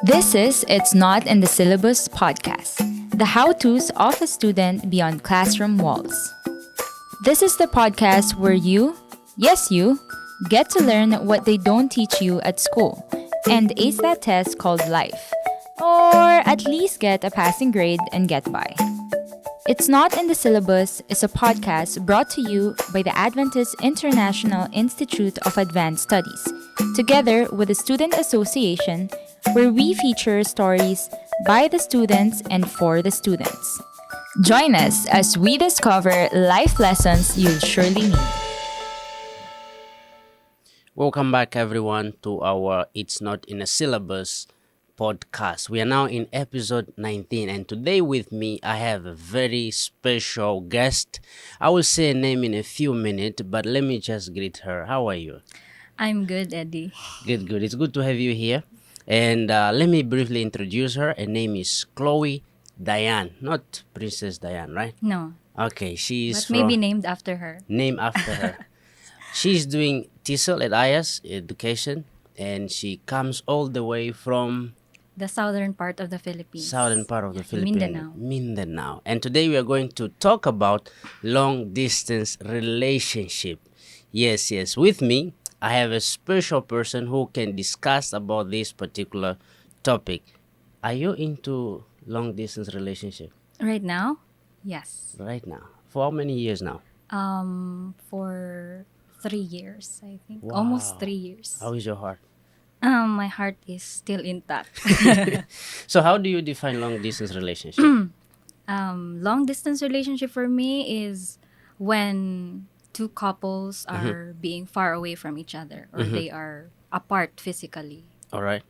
This is It's Not in the Syllabus podcast, the how-tos of a student beyond classroom walls. This is the podcast where you, yes you, get to learn what they don't teach you at school and ace that test called life, or at least get a passing grade and get by. It's Not in the Syllabus is a podcast brought to you by the Adventist International Institute of Advanced Studies, together with the Student Association, where we feature stories by the students and for the students. Join us as we discover life lessons you'll surely need. Welcome back, everyone, to our It's Not in a Syllabus podcast. We are now in episode 19, and today with me, I have a very special guest. I will say a name in a few minutes, but let me just greet her. How are you? I'm good, Eddie. Good. It's good to have you here. And let me briefly introduce her. Her name is Cloe Diane, not Princess Diane, right? No, Okay, she's but maybe named after her. named after her. She's doing TESOL at AIIAS Education, and she comes all the way from The southern part of the Philippines. southern part of the Philippines, Mindanao. Mindanao. And today we are going to talk about long distance relationship. Yes. With me, I have a special person who can discuss about this particular topic. Are you into long distance relationship Right now? Yes. right now? For how many years now? For 3 years, I think. Wow. Almost 3 years. How is your heart? My heart is still intact. So how do you define long distance relationship? Long distance relationship for me is when two couples are being far away from each other or they are apart physically. All right.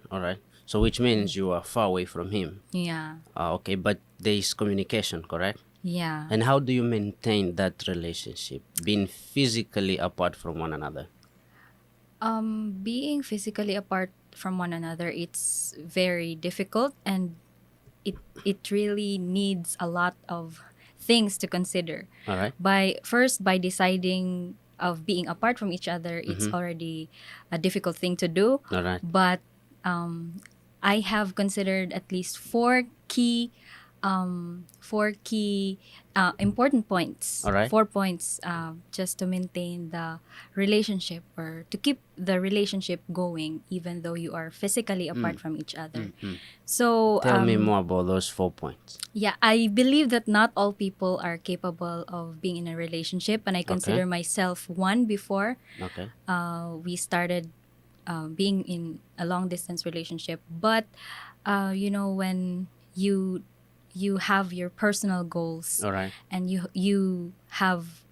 So which means you are far away from him. Yeah. Okay, but there is communication, correct? Yeah. And how do you maintain that relationship, being physically apart from one another? Being physically apart from one another, it's very difficult, and it really needs a lot of things to consider. All right. By deciding of being apart from each other, it's already a difficult thing to do. All right. But I have considered at least four key important points. All right. 4 points just to maintain the relationship or to keep the relationship going even though you are physically apart from each other. So Tell me more about those 4 points. yeah, I believe that not all people are capable of being in a relationship, and I consider myself one before Okay. we started being in a long distance relationship. But when you have your personal goals All right. and you have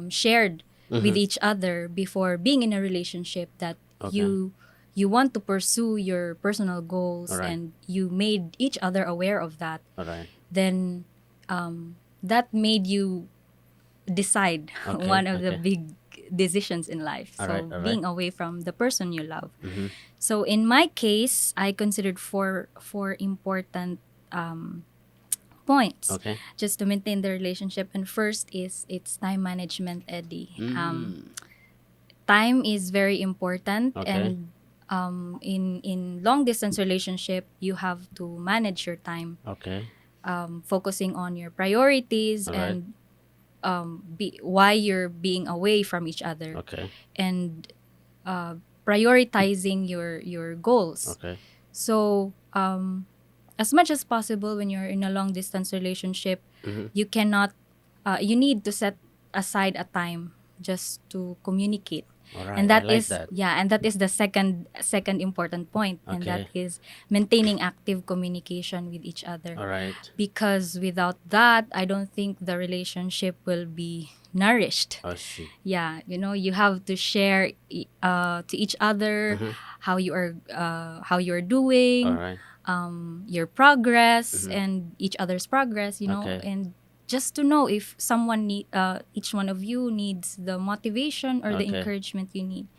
shared with each other before being in a relationship that you want to pursue your personal goals, Alright. and you made each other aware of that, All right. then that made you decide Okay, one of the okay. big decisions in life. So Alright. being away from the person you love. So in my case, I considered four important points Okay. just to maintain the relationship. And first is it's time management, Eddie. Time is very important, Okay. and in long distance relationship, you have to manage your time, Okay. focusing on your priorities Alright. and why you're being away from each other, Okay. and prioritizing your goals. Okay. So as much as possible when you're in a long distance relationship, you cannot you need to set aside a time just to communicate. All right. And that I like is that. and that is the second important point, and that Okay. is maintaining active communication with each other. All right. Because without that, I don't think the relationship will be nourished. I see. Yeah, you have to share to each other how you're doing, All right. your progress and each other's progress, Okay. and just to know if each one of you needs the motivation or the Okay. encouragement you need.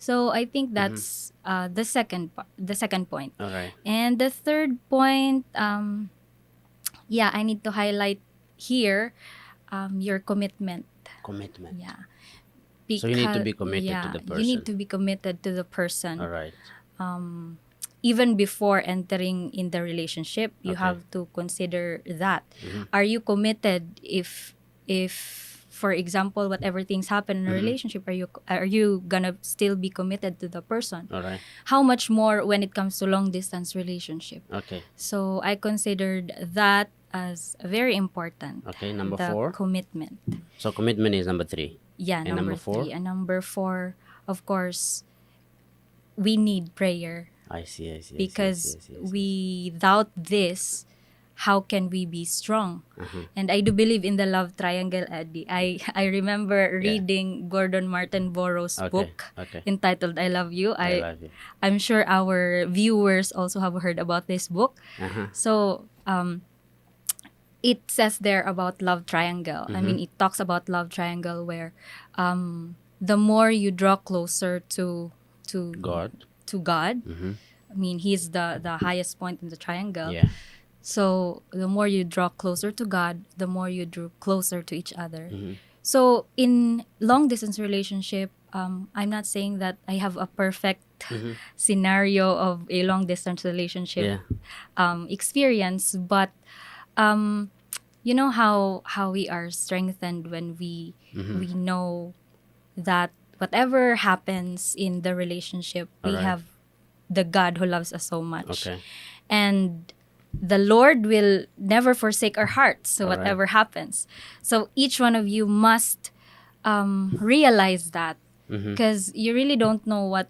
So I think that's the second point. All right. And the third point, I need to highlight here your commitment. Commitment. Yeah. So you need to be committed to the You need person. to be committed to the person. All right. even before entering in the relationship, you Okay. have to consider that. Are you committed? If for example, whatever things happen in a relationship, are you gonna still be committed to the person? All right. How much more when it comes to long distance relationship? Okay. So I considered that as very important. Okay. Number The 4. commitment. So commitment is number 3. Yeah, And number number 4? 3. And number 4, of course, we need prayer, I see. I see. because I see. without this, how can we be strong? And I do believe in the love triangle, Eddie. I remember Yeah. reading Gordon Martin Borrow's Okay, book okay. entitled I Love You. I love you. I'm sure our viewers also have heard about this book. Uh-huh. So it says there about love triangle. I mean, it talks about love triangle where the more you draw closer to God. to God. I mean, He's the highest point in the triangle. Yeah. So the more you draw closer to God, the more you drew closer to each other. So in long distance relationship, I'm not saying that I have a perfect scenario of a long distance relationship Yeah. experience, but you know how we are strengthened when we know that whatever happens in the relationship, we Alright. have the God who loves us so much. Okay. And the Lord will never forsake our hearts. So Alright. whatever happens. So each one of you must realize that, because you really don't know what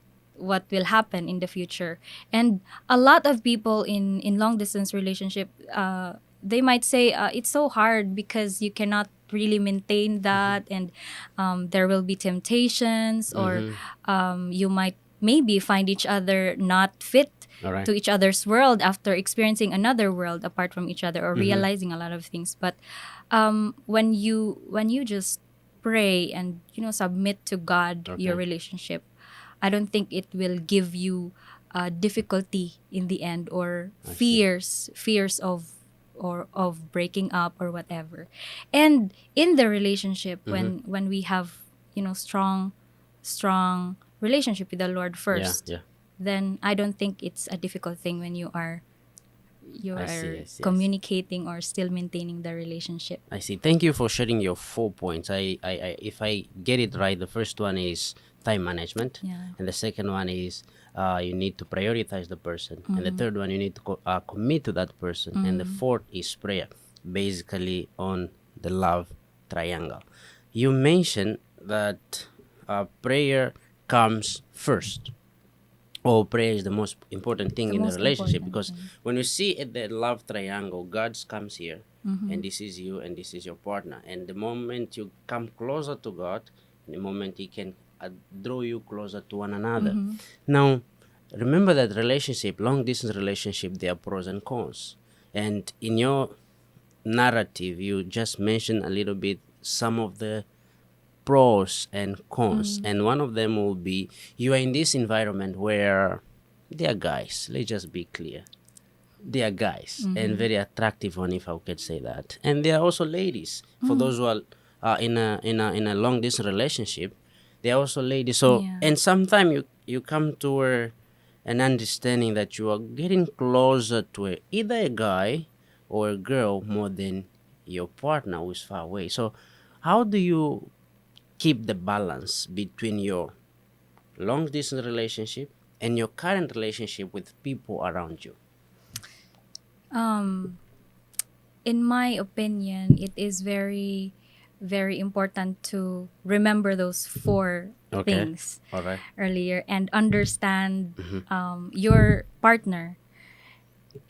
will happen in the future. And a lot of people in long distance relationship, they might say it's so hard because you cannot really maintain that, and there will be temptations, or you might maybe find each other not fit Alright. to each other's world after experiencing another world apart from each other, or realizing a lot of things. But when you just pray and submit to God your Okay. relationship, I don't think it will give you difficulty in the end, or fears of breaking up or whatever. And in the relationship, when we have strong relationship with the Lord first, Yeah. then I don't think it's a difficult thing when you are I see. communicating or still maintaining the relationship. I see. Thank you for sharing your 4 points. If I get it right, the first one is time management, Yeah. and the second one is you need to prioritize the person, and the third one you need to commit to that person, and the fourth is prayer, basically on the love triangle. You mentioned that prayer comes first. Oh, prayer is the most important thing The in the most relationship, important because thing. when you see at the love triangle, God comes here, and this is you, and this is your partner. And the moment you come closer to God, the moment He can draw you closer to one another. Now, remember that relationship, long distance relationship, there are pros and cons. And in your narrative, you just mentioned a little bit some of the pros and cons, and one of them will be you are in this environment where they are guys. Let's just be clear, they are guys, and very attractive one, if I could say that. And there are also ladies. For those who are in a long distance relationship, they are also ladies. So Yeah. and sometimes you come to an understanding that you are getting closer to either a guy or a girl more than your partner who is far away. So how do you keep the balance between your long distance relationship and your current relationship with people around you? In my opinion, it is very, very important to remember those four Okay. things All right. earlier, and understand your partner.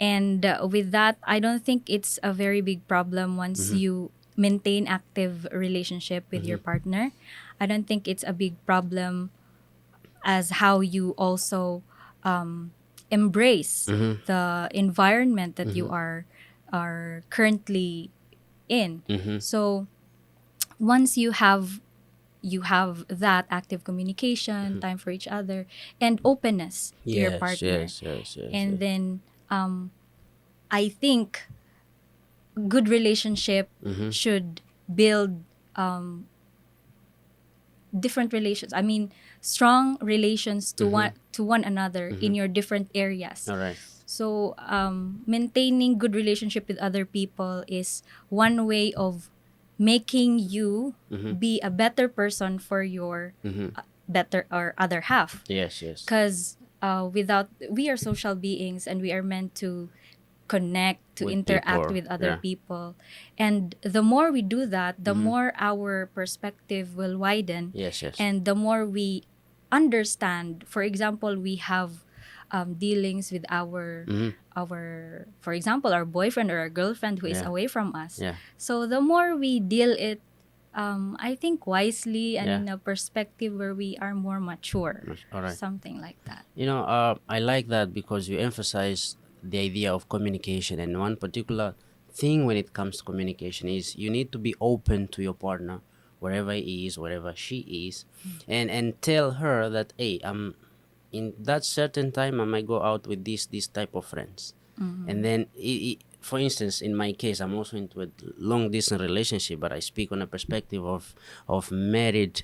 And with that, I don't think it's a very big problem once you maintain active relationship with your partner. I don't think it's a big problem as how you also embrace the environment that you are currently in. So once you have that active communication, time for each other, and openness to your partner, Yes. and then I think good relationship should build different relations. I mean, strong relations to one another in your different areas. All right. So maintaining good relationship with other people is one way of making you be a better person for your better or other half. Yes, yes. Because without we are social beings and we are meant to connect, to With interact people, with other yeah. people, and the more we do that, the more our perspective will widen. Yes, yes. And the more we understand. For example, we have dealings with our for example, our boyfriend or our girlfriend who is Yeah. away from us. Yeah. So the more we deal it, I think wisely and Yeah. in a perspective where we are more mature. All right. Something like that. I like that because you emphasize the idea of communication, and one particular thing when it comes to communication is you need to be open to your partner, wherever he is, wherever she is, and tell her that, hey, in that certain time I might go out with this type of friends, and then for instance, in my case, I'm also into a long distance relationship, but I speak on a perspective of married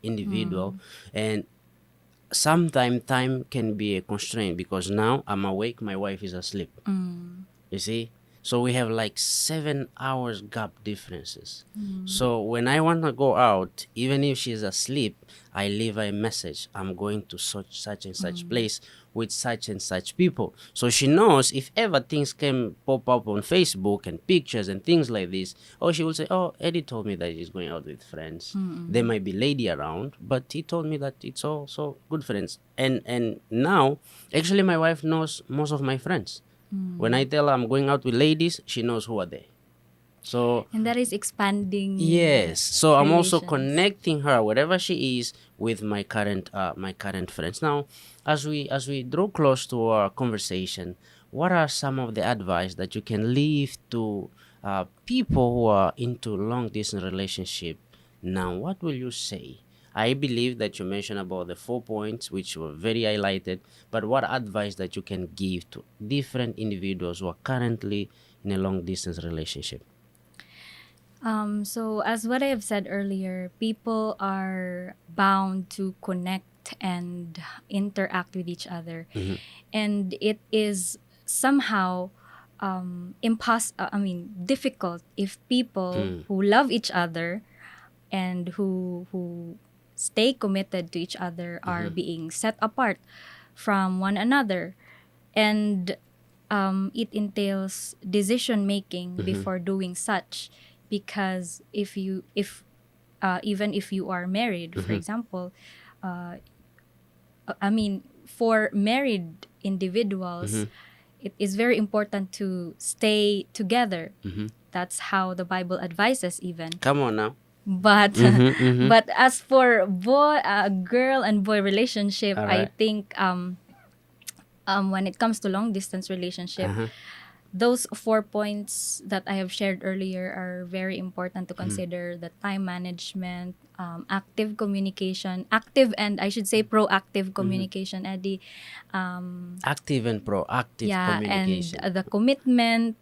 individual, and sometimes time can be a constraint because now I'm awake, my wife is asleep. You see? So we have like 7 hours gap differences. So when I want to go out, even if she's asleep, I leave her a message. I'm going to such and such place with such and such people. So she knows if ever things can pop up on Facebook and pictures and things like this, or she will say, oh, Eddie told me that he's going out with friends. There might be lady around, but he told me that it's all so good friends. And now, actually, my wife knows most of my friends. When I tell her I'm going out with ladies, she knows who are they. So And that is expanding. yes, so I'm also relations. connecting her wherever she is with my current friends. Now, as we draw close to our conversation, what are some of the advice that you can leave to people who are into long distance relationship now? What will you say? I believe that you mentioned about the 4 points, which were very highlighted, but what advice that you can give to different individuals who are currently in a long distance relationship? So as what I have said earlier, people are bound to connect and interact with each other, and it is somehow difficult if people who love each other and who stay committed to each other are being set apart from one another, and it entails decision making before doing such, because if even if you are married, for example, for married individuals, it is very important to stay together. That's how the Bible advises even. Come on now. But but as for girl and boy relationship, All I right. think when it comes to long distance relationship, those 4 points that I have shared earlier are very important to consider: the time management, active communication, active and I should say proactive communication, Eddie. Active and proactive communication. And the commitment.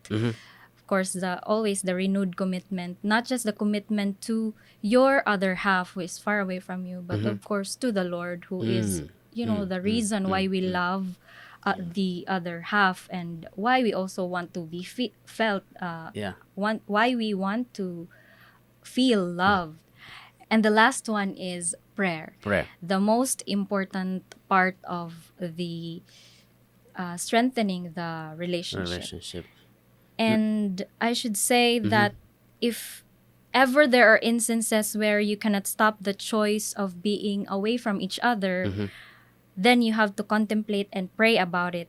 Of course, always the renewed commitment, not just the commitment to your other half who is far away from you, but of course to the Lord, who is the reason why we love the other half, and why we also want to be felt Yeah. why we want to feel loved. And the last one is prayer. Prayer. The most important part of the strengthening the relationship. And I should say that if ever there are instances where you cannot stop the choice of being away from each other, then you have to contemplate and pray about it.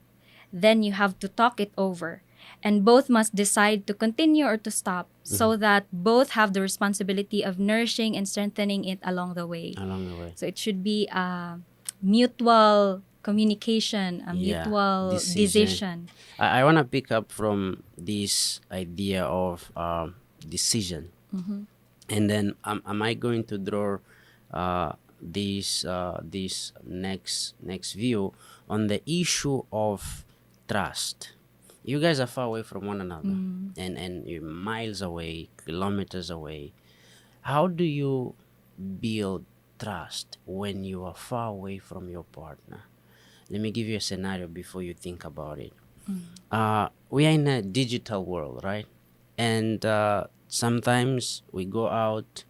Then you have to talk it over. And both must decide to continue or to stop, so that both have the responsibility of nourishing and strengthening it along the way. Along the way. So it should be a mutual communication, a mutual decision. I want to pick up from this idea of decision, and then am I going to draw this next view on the issue of trust. You guys are far away from one another, and you're miles away, kilometers away. How do you build trust when you are far away from your partner? Let me give you a scenario before you think about it. We are in a digital world, right? And sometimes we go out,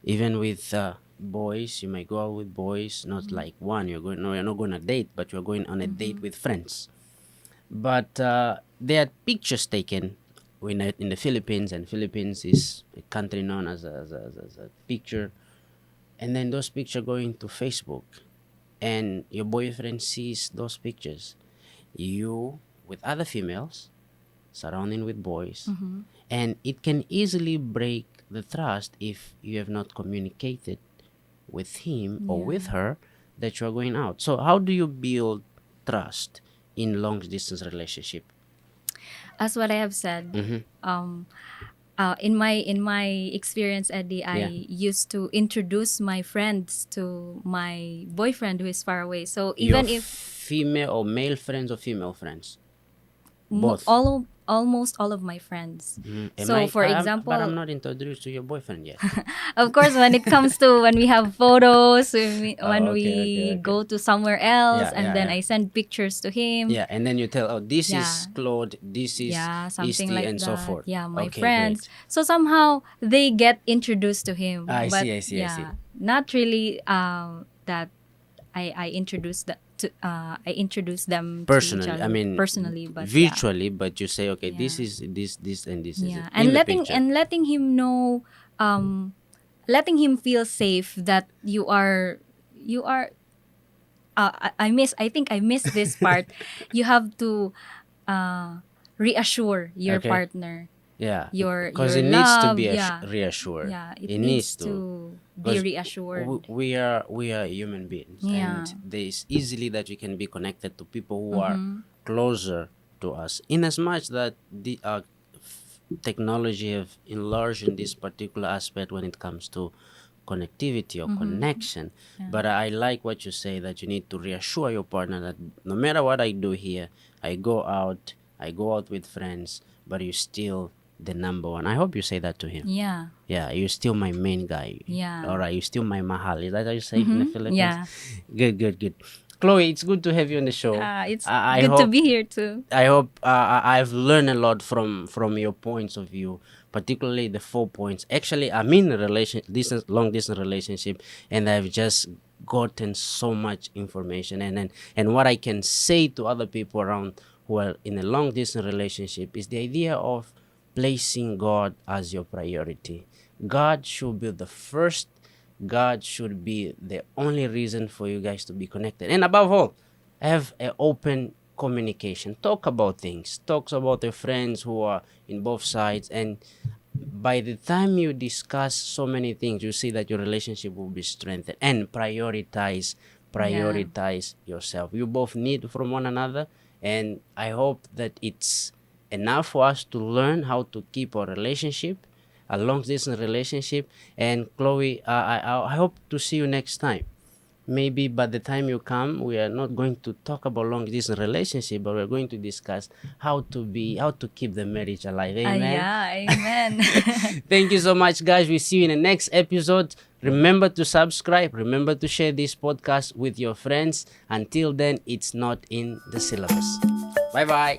even with boys. You might go out with boys, not like one. You're not going on a date, but you're going on a date with friends. But there are pictures taken in the Philippines, and Philippines is a country known as a picture. And then those pictures go into Facebook, and your boyfriend sees those pictures. You with other females, surrounding with boys, and it can easily break the trust if you have not communicated with him or with her that you are going out. So how do you build trust in long distance relationship? As what I have said, in my experience, Eddie, I used to introduce my friends to my boyfriend who is far away. So even Your if female or male friends or female friends? mo- Both. almost all of my friends. Am So for but example, I'm not introduced to your boyfriend yet. of course, when it comes to when we have photos, when Oh, okay. go to somewhere else, Yeah, and yeah, then yeah. I send pictures to him. Yeah, and then you tell, oh, this is Yeah. Claude, this is Yeah, something Isti, like and that. so forth. Yeah, my Okay, friends. great. So somehow they get introduced to him. I But see, I see. not really that I introduce I introduce them to each Personally, other I mean, personally, but virtually, but you say, okay, this Yeah. is this, and this is yeah, it. and In the letting picture. and letting him know, letting him feel safe that you are. I think I miss this part. You have to reassure your Okay. partner. Yeah, Your because it needs to be love, reassured. Yeah, it It needs needs to be 'Cause reassured. we are human beings, Yeah. and there is easily that we can be connected to people who are closer to us. In as much that the technology have enlarged in this particular aspect when it comes to connectivity or connection, but I like what you say, that you need to reassure your partner that no matter what I do here, I go out with friends, but you're still the number one. I hope you say that to him. Yeah. Yeah, you're still my main guy. Yeah. All right, you're still my mahal. Is that how you say it in the Philippines? Yeah. Good. Chloe, it's good to have you on the show. It's I good to hope be here too. I hope I've learned a lot from your points of view, particularly the 4 points. Actually, I'm in a long distance relationship, and I've just gotten so much information. And what I can say to other people around who are in a long distance relationship is the idea of placing God as your priority. God should be the first. God should be the only reason for you guys to be connected. And above all, have an open communication. Talk about things. Talk about your friends who are in both sides. And by the time you discuss so many things, you see that your relationship will be strengthened. And prioritize yourself. You both need from one another. And I hope that it's enough for us to learn how to keep our relationship, a long distance relationship. And Chloe, I hope to see you next time. Maybe by the time you come, we are not going to talk about long distance relationship, but we're going to discuss how to keep the marriage alive. Amen. Yeah, amen. Thank you so much, guys. We'll see you in the next episode. Remember to subscribe. Remember to share this podcast with your friends. Until then, it's not in the syllabus. Bye-bye.